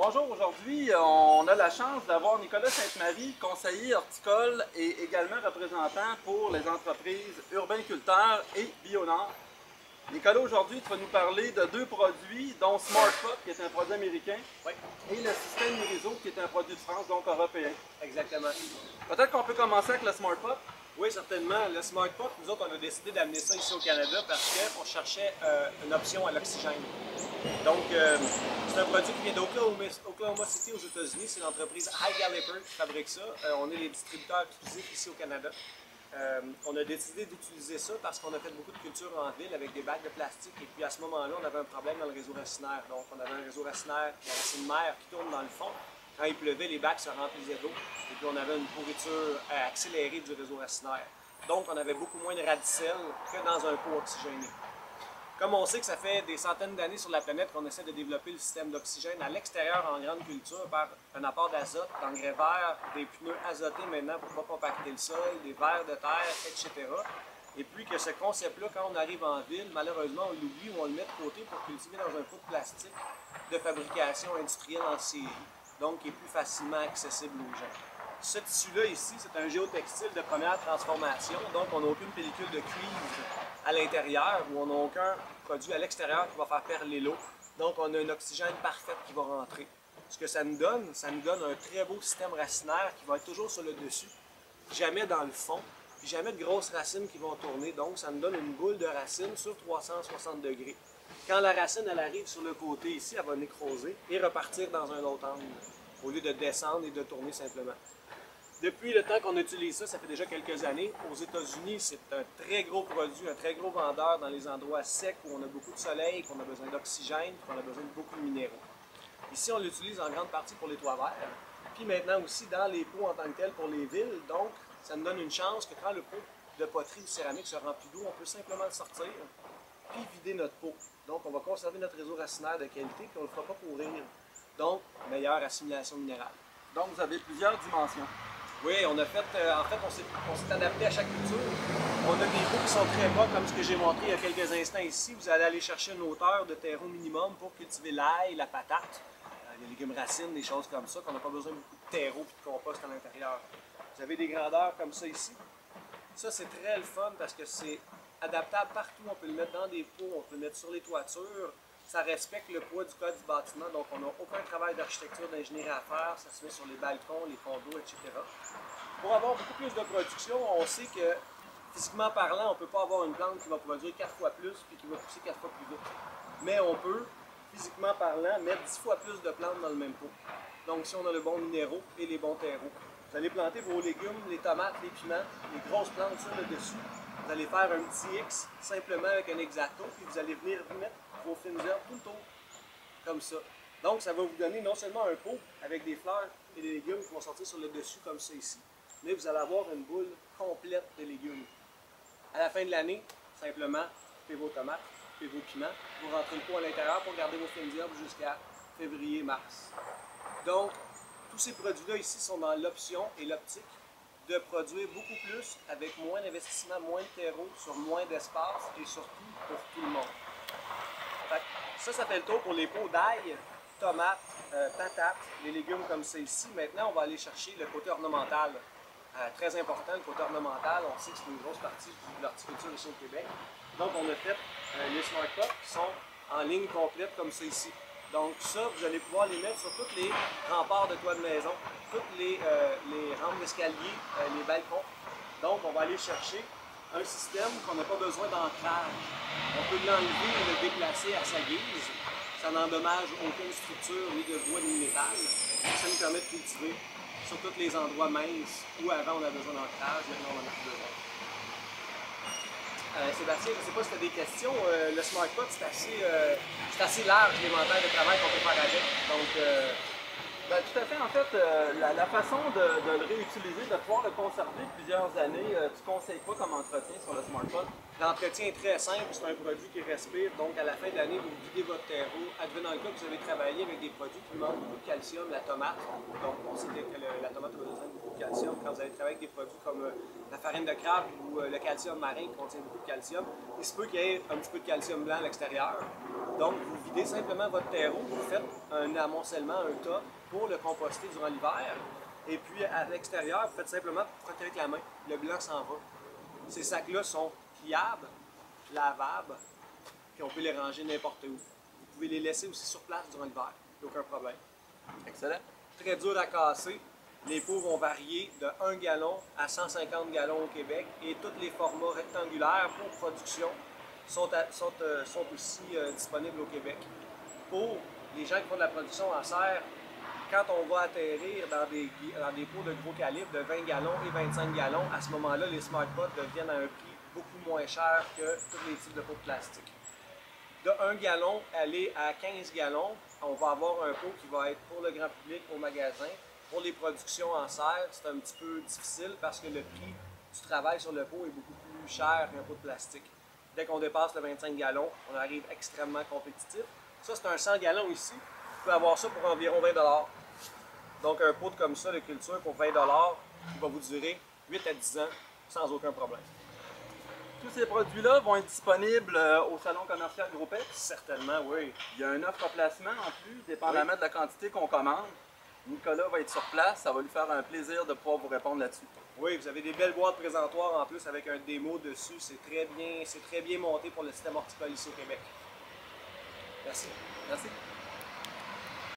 Bonjour, aujourd'hui, on a la chance d'avoir Nicolas Sainte-Marie, conseiller horticole et également représentant pour les entreprises Urbain-Culteur et Bionord. Nicolas, aujourd'hui, tu vas nous parler de deux produits, dont SmartPot, qui est un produit américain, Oui, et le système Mirizo, qui est un produit de France, donc européen. exactement. Peut-être qu'on peut commencer avec le SmartPot. Oui, certainement. Le SmartPot, nous autres, on a décidé d'amener ça ici au Canada parce qu'on cherchait une option à l'oxygène. Donc, c'est un produit qui vient d'Oklahoma City aux États-Unis. C'est l'entreprise High Galliper qui fabrique ça. On est les distributeurs exclusifs ici au Canada. On a décidé d'utiliser ça parce qu'on a fait beaucoup de culture en ville avec des bacs de plastique. Et puis à ce moment-là, on avait un problème dans le réseau racinaire. Donc, on avait un réseau racinaire, la racine mère qui tourne dans le fond. Quand il pleuvait, les bacs se remplissaient d'eau. Et puis on avait une pourriture accélérée du réseau racinaire. Donc, on avait beaucoup moins de radicelles que dans un pot oxygéné. Comme on sait que ça fait des centaines d'années sur la planète qu'on essaie de développer le système d'oxygène à l'extérieur en grande culture par un apport d'azote, d'engrais verts, des pneus azotés maintenant pour ne pas compacter le sol, des vers de terre, etc. Et puis que ce concept-là, quand on arrive en ville, malheureusement, on l'oublie ou on le met de côté pour cultiver dans un pot de plastique de fabrication industrielle en série, donc qui est plus facilement accessible aux gens. Ce tissu-là ici, c'est un géotextile de première transformation, donc on n'a aucune pellicule de cuivre à l'intérieur ou on n'a aucun produit à l'extérieur qui va faire perler l'eau. Donc on a un oxygène parfait qui va rentrer. Ce que ça nous donne un très beau système racinaire qui va être toujours sur le dessus, jamais dans le fond, puis jamais de grosses racines qui vont tourner. Donc ça nous donne une boule de racines sur 360 degrés. Quand la racine elle arrive sur le côté ici, elle va nécroser et repartir dans un autre angle, au lieu de descendre et de tourner simplement. Depuis le temps qu'on utilise ça, ça fait déjà quelques années. Aux États-Unis, c'est un très gros produit, un très gros vendeur dans les endroits secs où on a beaucoup de soleil, qu'on a besoin d'oxygène, qu'on a besoin de beaucoup de minéraux. Ici, on l'utilise en grande partie pour les toits verts, puis maintenant aussi dans les pots en tant que tel pour les villes. Donc, ça nous donne une chance que quand le pot de poterie ou céramique se remplit d'eau, on peut simplement le sortir, puis vider notre pot. Donc, on va conserver notre réseau racinaire de qualité, puis on ne le fera pas pourrir. Donc, meilleure assimilation minérale. Donc, vous avez plusieurs dimensions. Oui, on a fait, on s'est adapté à chaque culture. On a des pots qui sont très bas, comme ce que j'ai montré il y a quelques instants ici. Vous allez aller chercher une hauteur de terreau minimum pour cultiver l'ail, la patate, les légumes racines, des choses comme ça, qu'on n'a pas besoin de beaucoup de terreau et de compost à l'intérieur. Vous avez des grandeurs comme ça ici. Ça, c'est très le fun parce que c'est adaptable partout. On peut le mettre dans des pots, on peut le mettre sur les toitures. Ça respecte le poids du code du bâtiment, donc on n'a aucun travail d'architecture, d'ingénierie à faire. Ça se met sur les balcons, les condos, etc. Pour avoir beaucoup plus de production, on sait que, physiquement parlant, on ne peut pas avoir une plante qui va produire 4 fois plus et qui va pousser 4 fois plus vite. Mais on peut, physiquement parlant, mettre 10 fois plus de plantes dans le même pot. Donc si on a le bon minéraux et les bons terreaux. Vous allez planter vos légumes, les tomates, les piments, les grosses plantes sur le dessus. Vous allez faire un petit X simplement avec un X-Acto, puis vous allez venir mettre vos fines herbes tout le tour, comme ça. Donc ça va vous donner non seulement un pot avec des fleurs et des légumes qui vont sortir sur le dessus comme ça ici, mais vous allez avoir une boule complète de légumes. À la fin de l'année, simplement, coupez vos tomates, coupez vos piments, vous rentrez le pot à l'intérieur pour garder vos fines herbes jusqu'à février-mars. Donc, tous ces produits-là ici sont dans l'option et l'optique de produire beaucoup plus avec moins d'investissement, moins de terreau, sur moins d'espace et surtout pour tout le monde. Ça fait le tour pour les pots d'ail, tomates, patates, les légumes comme ça ici. Maintenant, on va aller chercher le côté ornemental. Très important, le côté ornemental. On sait que c'est une grosse partie de l'horticulture ici au Québec. Donc, on a fait les SmartPot qui sont en ligne complète comme ça ici. Donc, ça, vous allez pouvoir les mettre sur tous les remparts de toit de maison, toutes les rampes d'escalier, les balcons. Donc, on va aller chercher un système qu'on n'a pas besoin d'ancrage. On peut l'enlever et le déplacer à sa guise. Ça n'endommage aucune structure, ni de bois, ni de métal. Ça nous permet de cultiver sur tous les endroits minces où avant on a besoin d'ancrage, maintenant on en a plus besoin. Sébastien, je ne sais pas si tu as des questions. Le SmartPot, c'est assez large l'éventail de travail qu'on peut faire avec. Donc, Ben, tout à fait. En fait, la façon de le réutiliser, de pouvoir le conserver plusieurs années, tu ne conseilles pas comme entretien sur le SmartPot? l'entretien est très simple, c'est un produit qui respire, donc à la fin de l'année, vous videz votre terreau. Advenant le cas que vous avez travaillé avec des produits qui manquent beaucoup de calcium, la tomate, donc on sait que la tomate a besoin de beaucoup de calcium. Quand vous allez travailler avec des produits comme la farine de crabe ou le calcium marin qui contient beaucoup de calcium, il se peut qu'il y ait un petit peu de calcium blanc à l'extérieur. Donc vous videz videz simplement votre terreau, vous faites un amoncellement, un tas pour le composter durant l'hiver. Et puis à l'extérieur, vous faites simplement frotter avec la main. Le blanc s'en va. Ces sacs-là sont pliables, lavables, puis on peut les ranger n'importe où. Vous pouvez les laisser aussi sur place durant l'hiver, aucun problème. Excellent. Très dur à casser. Les pots vont varier de 1 gallon à 150 gallons au Québec et tous les formats rectangulaires pour production sont aussi disponibles au Québec. Pour les gens qui font de la production en serre, quand on va atterrir dans des pots de gros calibre de 20 gallons et 25 gallons, à ce moment-là, les Smart Pots deviennent à un prix beaucoup moins cher que tous les types de pots de plastique. De 1 gallon aller à 15 gallons, on va avoir un pot qui va être pour le grand public au magasin. Pour les productions en serre, c'est un petit peu difficile parce que le prix du travail sur le pot est beaucoup plus cher qu'un pot de plastique. Dès qu'on dépasse le 25 gallons, on arrive extrêmement compétitif. Ça, c'est un 100 gallons ici. Vous pouvez avoir ça pour environ 20 $. Donc, un pot comme ça de culture pour 20 $, il va vous durer 8 à 10 ans sans aucun problème. Tous ces produits-là vont être disponibles au salon commercial Groupex. Certainement, oui. Il y a un offre placement en plus, dépendamment de la quantité qu'on commande. Nicolas va être sur place, ça va lui faire un plaisir de pouvoir vous répondre là-dessus. Oui, vous avez des belles boîtes présentoirs en plus avec un démo dessus. C'est très bien monté pour le système horticole ici au Québec. Merci. Merci.